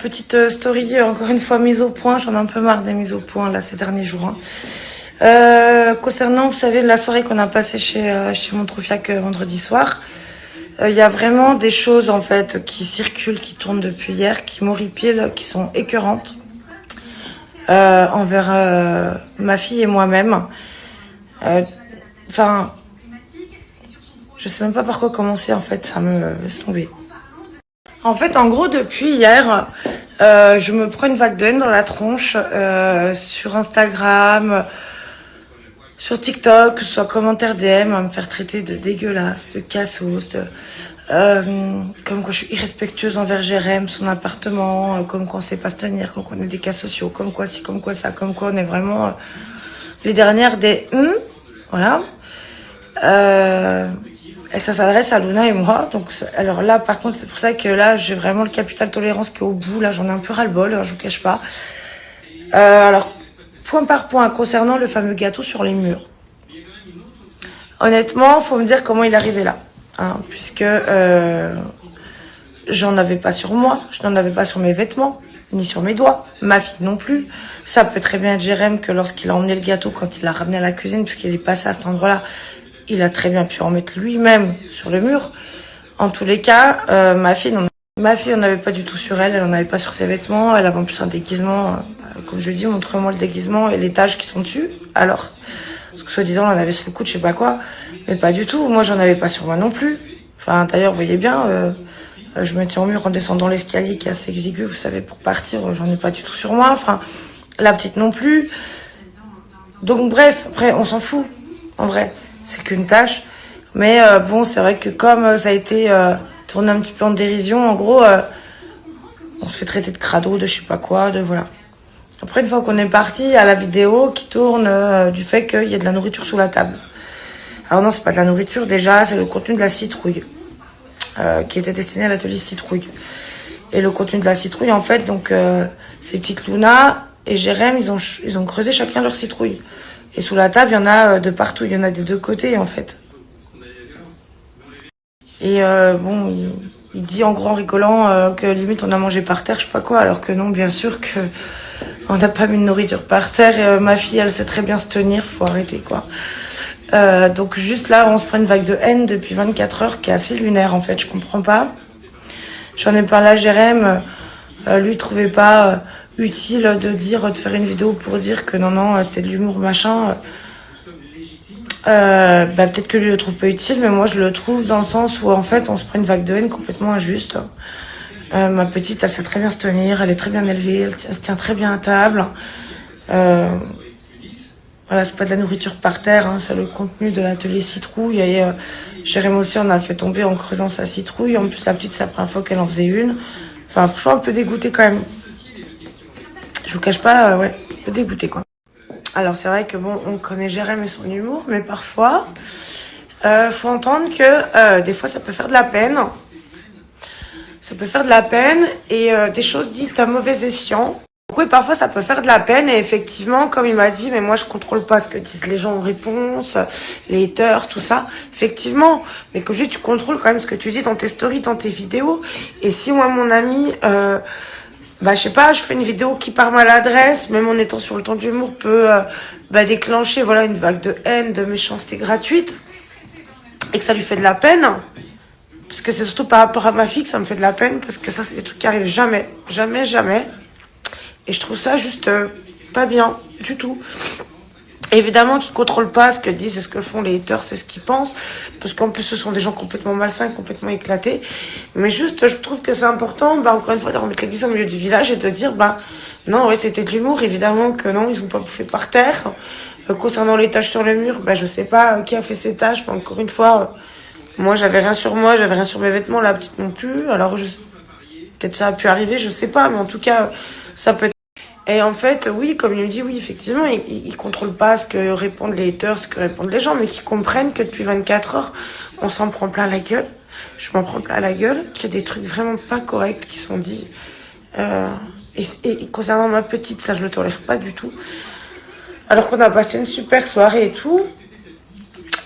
petite story, encore une fois mise au point. J'en ai un peu marre des mises au point là ces derniers jours. Hein. Concernant, vous savez, la soirée qu'on a passée chez mon Troufiac vendredi soir, il y a vraiment des choses en fait qui circulent, qui tournent depuis hier, qui m'horripilent, qui sont écœurantes envers ma fille et moi-même. Enfin, je sais même pas par quoi commencer en fait, ça me laisse tomber. En fait, en gros, depuis hier, je me prends une vague de haine dans la tronche sur Instagram, sur TikTok, que ce soit commentaire DM, à me faire traiter de dégueulasse, de cassos, comme quoi je suis irrespectueuse envers Jérém, son appartement, comme quoi on sait pas se tenir, comme quoi on est des cas sociaux, comme quoi ci, comme quoi ça, comme quoi on est vraiment les dernières des voilà. Et ça s'adresse à Luna et moi. Donc, alors là, par contre, c'est pour ça que là, j'ai vraiment le capital tolérance qui est au bout. Là, j'en ai un peu ras-le-bol, hein, je vous cache pas. Alors, point par point, concernant le fameux gâteau sur les murs. Honnêtement, faut me dire comment il est arrivé là. Hein, puisque j'en avais pas sur moi, je n'en avais pas sur mes vêtements, ni sur mes doigts. Ma fille non plus. Ça peut très bien être Jérém que lorsqu'il a emmené le gâteau, quand il l'a ramené à la cuisine, puisqu'il est passé à cet endroit-là, il a très bien pu en mettre lui-même sur le mur. En tous les cas, ma fille, on n'avait pas du tout sur elle, elle en avait pas sur ses vêtements, elle avait en plus un déguisement, comme je dis, montre-moi le déguisement et les taches qui sont dessus. Alors, parce que soi-disant, on en avait sur le coude, je sais pas quoi, mais pas du tout. Moi, j'en avais pas sur moi non plus. Enfin, d'ailleurs, vous voyez bien, je me tiens au mur en descendant l'escalier qui est assez exigu, vous savez, pour partir, j'en ai pas du tout sur moi. Enfin, la petite non plus. Donc bref, après, on s'en fout, en vrai. C'est qu'une tâche. Mais bon, c'est vrai que comme ça a été tourné un petit peu en dérision, en gros, on se fait traiter de crado, de je sais pas quoi, de voilà. Après, une fois qu'on est parti, à la vidéo qui tourne du fait qu'il y a de la nourriture sous la table. Alors non, c'est pas de la nourriture, déjà, c'est le contenu de la citrouille qui était destiné à l'atelier citrouille. Et le contenu de la citrouille, en fait, donc ces petites Luna et Jérém, ils ont creusé chacun leur citrouille. Et sous la table, il y en a de partout, il y en a des deux côtés, en fait. Et bon, il dit en gros en rigolant que limite on a mangé par terre, je sais pas quoi, alors que non, bien sûr que on n'a pas mis de nourriture par terre. Et, ma fille, elle sait très bien se tenir, faut arrêter, quoi. Donc juste là, on se prend une vague de haine depuis 24 heures qui est assez lunaire, en fait, je comprends pas. J'en ai parlé à Jérém, lui, il trouvait pas utile de faire une vidéo pour dire que non, c'était de l'humour, machin. Peut-être que lui le trouve pas utile, mais moi je le trouve dans le sens où en fait on se prend une vague de haine complètement injuste. Ma petite, elle sait très bien se tenir, elle est très bien élevée, elle se tient très bien à table. Voilà, c'est pas de la nourriture par terre, hein, c'est le contenu de l'atelier citrouille. Et Jérém aussi, on a fait tomber en creusant sa citrouille. En plus, la petite, c'est la première fois qu'elle en faisait une. Enfin, franchement, un peu dégoûtée quand même. Je vous cache pas, ouais, un peu dégoûtée, quoi. Alors, c'est vrai que bon, on connaît Jérém et son humour, mais parfois, faut entendre que des fois, ça peut faire de la peine. Ça peut faire de la peine et des choses dites à mauvais escient. Donc oui, parfois ça peut faire de la peine et effectivement, comme il m'a dit, mais moi je contrôle pas ce que disent les gens en réponse, les haters, tout ça. Effectivement, mais que je dis, tu contrôles quand même ce que tu dis dans tes stories, dans tes vidéos. Et si moi, mon ami, je sais pas, je fais une vidéo qui par maladresse, même en étant sur le ton d'humour, peut déclencher voilà une vague de haine, de méchanceté gratuite, et que ça lui fait de la peine. Parce que c'est surtout par rapport à ma fille que ça me fait de la peine, parce que ça, c'est des trucs qui arrivent jamais, jamais, jamais. Et je trouve ça juste pas bien du tout. Évidemment qu'ils contrôlent pas ce que disent et ce que font les haters, c'est ce qu'ils pensent. Parce qu'en plus, ce sont des gens complètement malsains, complètement éclatés. Mais juste, je trouve que c'est important, encore une fois, de remettre l'église au milieu du village et de dire, non, ouais, c'était de l'humour. Évidemment que non, ils ont pas bouffé par terre. Concernant les taches sur le mur, je sais pas qui a fait ces taches. Mais encore une fois, moi, j'avais rien sur moi, j'avais rien sur mes vêtements, la petite non plus. Alors, peut-être ça a pu arriver, je sais pas. Mais en tout cas, ça peut être. Et en fait, oui, comme il me dit, oui, effectivement, ils contrôlent pas ce que répondent les haters, ce que répondent les gens, mais qu'ils comprennent que depuis 24 heures, on s'en prend plein la gueule. Je m'en prends plein la gueule, qu'il y a des trucs vraiment pas corrects qui sont dits. Et concernant ma petite, ça, je le tolère pas du tout. Alors qu'on a passé une super soirée et tout.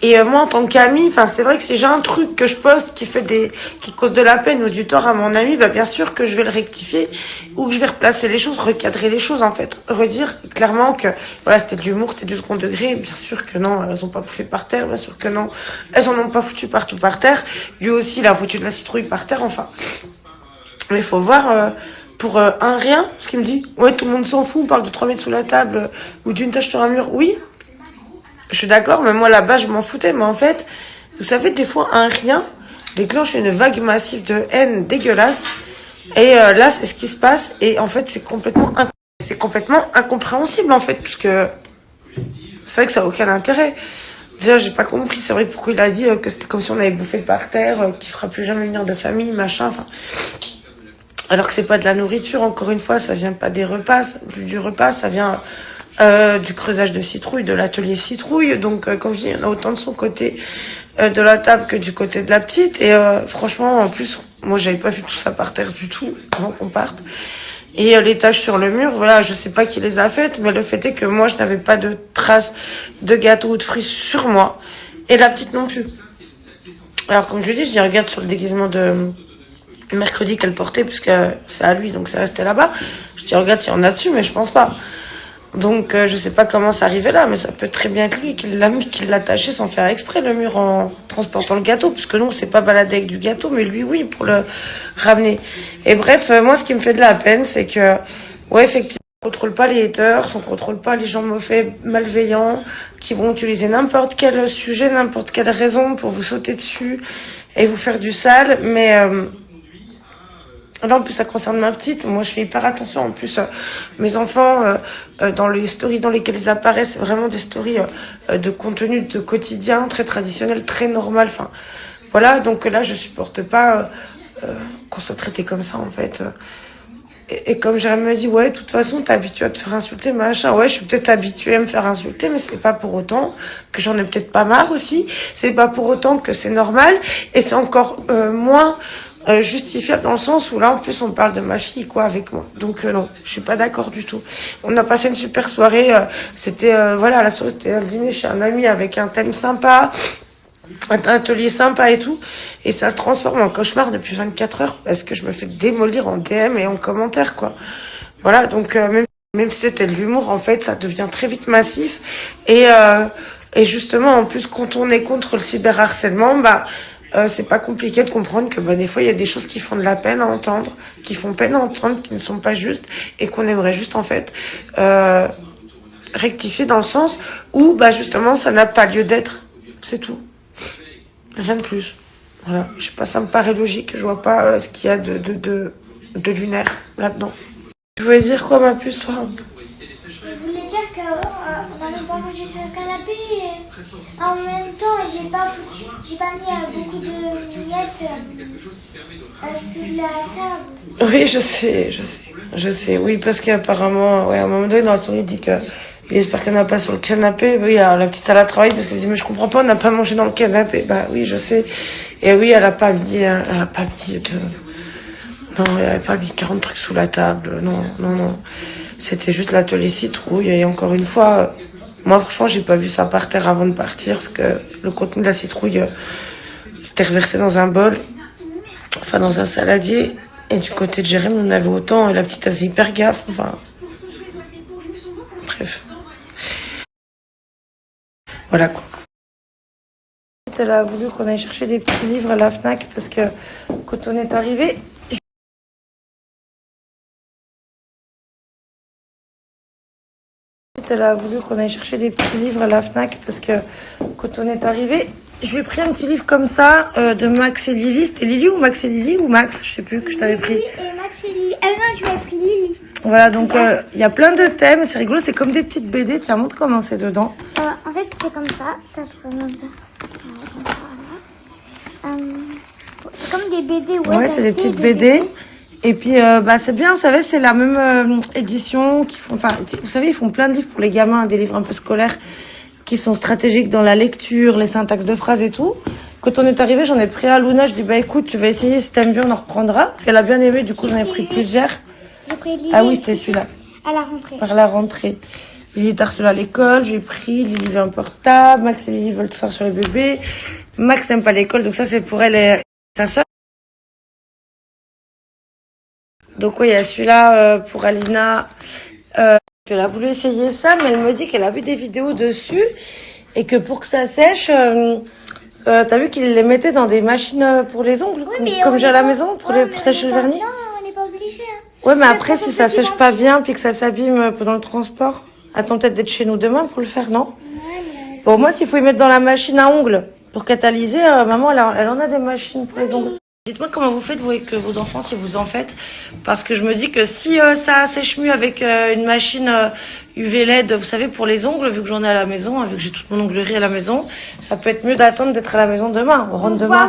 Et moi, en tant qu'amie, enfin, c'est vrai que si j'ai un truc que je poste qui cause de la peine ou du tort à mon ami, bah, bien sûr que je vais le rectifier ou que je vais replacer les choses, recadrer les choses, en fait. Redire clairement que, voilà, c'était de l'humour, c'était du second degré. Bien sûr que non, elles ont pas bouffé par terre. Bien sûr que non, elles en ont pas foutu partout par terre. Lui aussi, il a foutu de la citrouille par terre, enfin. Mais il faut voir, pour un rien, ce qu'il me dit. Ouais, tout le monde s'en fout, on parle de 3 mètres sous la table ou d'une tache sur un mur. Oui, je suis d'accord, mais moi là-bas, je m'en foutais. Mais en fait, vous savez, des fois, un rien déclenche une vague massive de haine dégueulasse. Et là, c'est ce qui se passe. Et en fait, c'est complètement incompréhensible, en fait, parce que c'est vrai que ça n'a aucun intérêt. Déjà, j'ai pas compris. C'est vrai pourquoi il a dit que c'était comme si on avait bouffé par terre, qu'il fera plus jamais venir de famille, machin. Enfin, alors que c'est pas de la nourriture. Encore une fois, ça vient pas des repas, du repas, ça vient du creusage de citrouille, de l'atelier citrouille. Donc, comme je dis, il y en a autant de son côté de la table que du côté de la petite. Et franchement, en plus, moi, j'avais pas vu tout ça par terre du tout avant qu'on parte. Et les taches sur le mur, voilà, je sais pas qui les a faites, mais le fait est que moi, je n'avais pas de traces de gâteau ou de fruits sur moi. Et la petite non plus. Alors, comme je dis, je dis, regarde sur le déguisement de mercredi qu'elle portait, puisque c'est à lui, donc ça restait là-bas. Je dis, regarde s'il y en a dessus, mais je pense pas. Donc, je sais pas comment ça arrivait là, mais ça peut très bien être lui qui l'a mis, qui l'a attaché sans faire exprès, le mur, en transportant le gâteau, puisque nous, on s'est pas baladé avec du gâteau, mais lui, oui, pour le ramener. Et bref, moi, ce qui me fait de la peine, c'est que, ouais, effectivement, on contrôle pas les haters, on contrôle pas les gens mauvais, malveillants, qui vont utiliser n'importe quel sujet, n'importe quelle raison pour vous sauter dessus et vous faire du sale, mais, là, en plus, ça concerne ma petite. Moi, je fais hyper attention. En plus, mes enfants, dans les stories dans lesquelles ils apparaissent, c'est vraiment des stories de contenu de quotidien, très traditionnel, très normal. Enfin, voilà. Donc là, je supporte pas qu'on soit traité comme ça, en fait. Et comme Jérémy me dit, ouais, de toute façon, t'es habitué à te faire insulter, machin. Ouais, je suis peut-être habituée à me faire insulter, mais c'est pas pour autant que j'en ai peut-être pas marre aussi. C'est pas pour autant que c'est normal. Et c'est encore moins justifiable dans le sens où là, en plus, on parle de ma fille, quoi, avec moi. Donc, non, je suis pas d'accord du tout. On a passé une super soirée. C'était, voilà, la soirée, c'était un dîner chez un ami avec un thème sympa, un atelier sympa et tout. Et ça se transforme en cauchemar depuis 24 heures parce que je me fais démolir en DM et en commentaire, quoi. Voilà, donc, même si c'était de l'humour, en fait, ça devient très vite massif. Et justement, en plus, quand on est contre le cyberharcèlement, bah, c'est pas compliqué de comprendre que bah, des fois il y a des choses qui font de la peine à entendre, qui font peine à entendre, qui ne sont pas justes et qu'on aimerait juste en fait rectifier dans le sens où bah justement ça n'a pas lieu d'être, c'est tout, rien de plus. Voilà, je sais pas, ça me paraît logique, je vois pas ce qu'il y a de lunaire là-dedans. Tu voulais dire quoi ma puce toi? Je voulais dire qu'on n'avait pas mangé sur le canapé et en même temps j'ai pas mis beaucoup de miettes sous la table. Oui, je sais, oui, parce qu'apparemment, ouais, à un moment donné dans la story il dit que il espère qu'elle n'a pas sur le canapé. Oui, alors, la petite, elle a travaillé parce qu'elle dit, mais je comprends pas, on n'a pas mangé dans le canapé. Bah oui, je sais. Et oui, elle a pas mis non, elle avait pas mis 40 trucs sous la table. Non, non, non. C'était juste l'atelier citrouille. Et encore une fois, moi, franchement, j'ai pas vu ça par terre avant de partir parce que le contenu de la citrouille, c'était reversé dans un bol, enfin, dans un saladier. Et du côté de Jérémy, on avait autant. Et la petite, elle faisait hyper gaffe. Enfin, bref. Voilà quoi. Elle a voulu qu'on aille chercher des petits livres à la Fnac parce que quand on est arrivé, elle a voulu qu'on aille chercher des petits livres à la Fnac parce que quand on est arrivé, je lui ai pris un petit livre comme ça de Max et Lily. C'était Lily ou Max et Lily ou Max, je sais plus que je t'avais pris. Lily et Max et Lily. Ah non, je m'avais pris Lily. Voilà, donc il y a plein de thèmes, c'est rigolo, c'est comme des petites BD. Tiens, montre comment c'est dedans. En fait, c'est comme ça se présente. C'est comme des BD, ouais c'est des petites BD. Et puis, bah, c'est bien, vous savez, c'est la même édition qu'ils font. Enfin, vous savez, ils font plein de livres pour les gamins, des livres un peu scolaires qui sont stratégiques dans la lecture, les syntaxes de phrases et tout. Quand on est arrivé, j'en ai pris à Luna. Je dis, bah écoute, tu vas essayer, si t'aimes bien, on en reprendra. Puis elle a bien aimé, du coup, j'en ai pris plusieurs. J'ai pris Lily. Ah oui, c'était celui-là. À la rentrée. Par la rentrée. Lily est harcelée à l'école, j'ai pris, Lily veut un portable, Max et Lily veulent tout savoir sur les bébés. Max n'aime pas l'école, donc ça c'est pour elle et sa sœur. Donc oui, il y a celui-là pour Alina. Elle a voulu essayer ça, mais elle me dit qu'elle a vu des vidéos dessus et que pour que ça sèche, t'as vu qu'ils les mettaient dans des machines pour les ongles, comme j'ai à la maison, pour sécher le vernis. Non, on n'est pas obligé. Ouais, mais après, si ça sèche pas bien, puis que ça s'abîme pendant le transport, attends peut-être d'être chez nous demain pour le faire, non? Bon, moi, s'il faut y mettre dans la machine à ongles pour catalyser, maman, elle en a des machines pour les ongles. Dites-moi comment vous faites, vous, avec vos enfants, si vous en faites. Parce que je me dis que si ça sèche mieux avec une machine UV LED, vous savez, pour les ongles, vu que j'en ai à la maison, vu que j'ai toute mon onglerie à la maison, ça peut être mieux d'attendre d'être à la maison demain. On rentre demain.